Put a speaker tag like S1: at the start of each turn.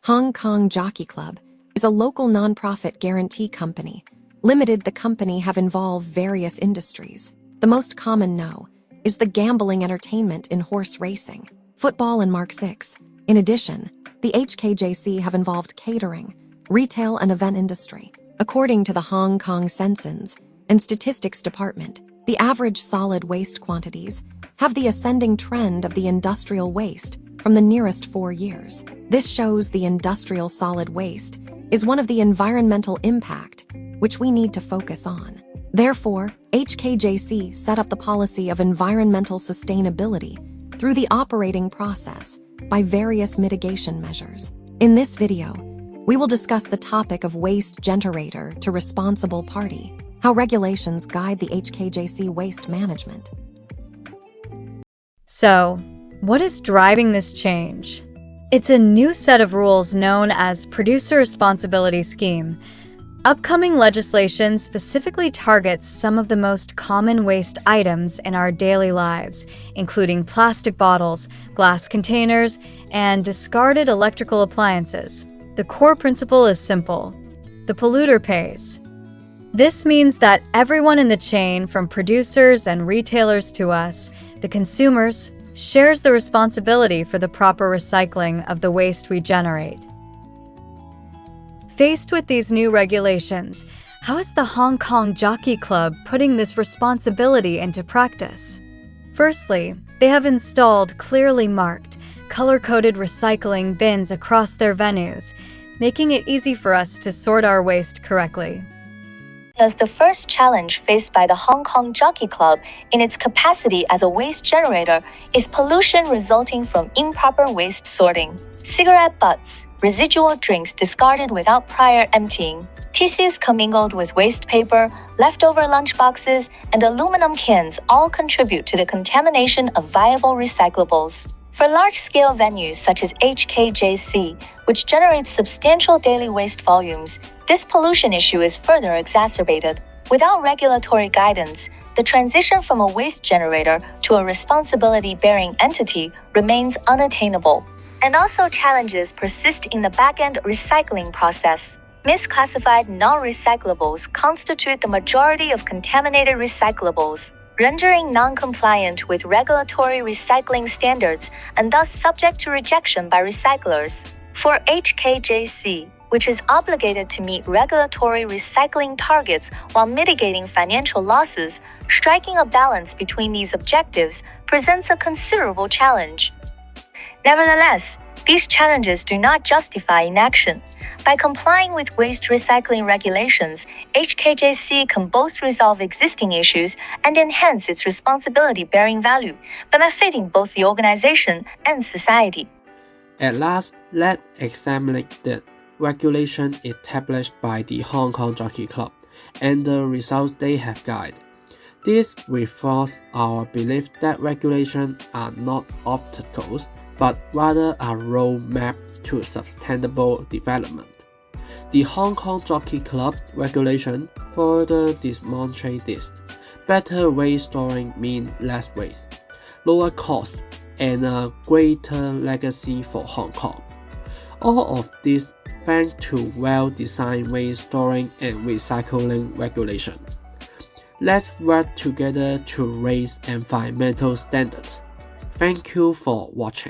S1: Hong Kong Jockey Club is a local nonprofit guarantee company. Limited, the company have involved various industries. The most common is the gambling entertainment in horse racing, football and Mark VI. In addition, the HKJC have involved catering, retail and event industry. According to the Hong Kong Census and Statistics Department, the average solid waste quantities have the ascending trend of the industrial waste from the nearest 4 years. This shows the industrial solid waste is one of the environmental impact which we need to focus on. Therefore, HKJC set up the policy of environmental sustainability through the operating process by various mitigation measures. In this video, we will discuss the topic of waste generator to responsible party, how regulations guide the HKJC waste management.
S2: So, what is driving this change? It's a new set of rules known as Producer Responsibility Scheme. Upcoming legislation specifically targets some of the most common waste items in our daily lives, including plastic bottles, glass containers, and discarded electrical appliances. The core principle is simple: the polluter pays. This means that everyone in the chain, from producers and retailers to us, the consumers, shares the responsibility for the proper recycling of the waste we generate. Faced with these new regulations, how is the Hong Kong Jockey Club putting this responsibility into practice? Firstly, they have installed clearly marked, color-coded recycling bins across their venues, making it easy for us to sort our waste correctly.
S3: As the first challenge faced by the Hong Kong Jockey Club in its capacity as a waste generator is pollution resulting from improper waste sorting. Cigarette butts, residual drinks discarded without prior emptying, tissues commingled with waste paper, leftover lunchboxes, and aluminum cans all contribute to the contamination of viable recyclables. For large-scale venues such as HKJC, which generates substantial daily waste volumes, this pollution issue is further exacerbated. Without regulatory guidance, the transition from a waste generator to a responsibility-bearing entity remains unattainable. And also, challenges persist in the back-end recycling process. Misclassified non-recyclables constitute the majority of contaminated recyclables, rendering non-compliant with regulatory recycling standards and thus subject to rejection by recyclers. For HKJC, which is obligated to meet regulatory recycling targets while mitigating financial losses, striking a balance between these objectives presents a considerable challenge. Nevertheless, these challenges do not justify inaction. By complying with waste recycling regulations, HKJC can both resolve existing issues and enhance its responsibility-bearing value, benefiting both the organization and society.
S4: At last, let's examine the regulation established by the Hong Kong Jockey Club and the results they have guided. This reinforces our belief that regulations are not obstacles, but rather a roadmap to sustainable development. The Hong Kong Jockey Club regulation further demonstrates this. Better waste storing means less waste, lower costs, and a greater legacy for Hong Kong. All of this thanks to well-designed waste storing and recycling regulation. Let's work together to raise environmental standards. Thank you for watching.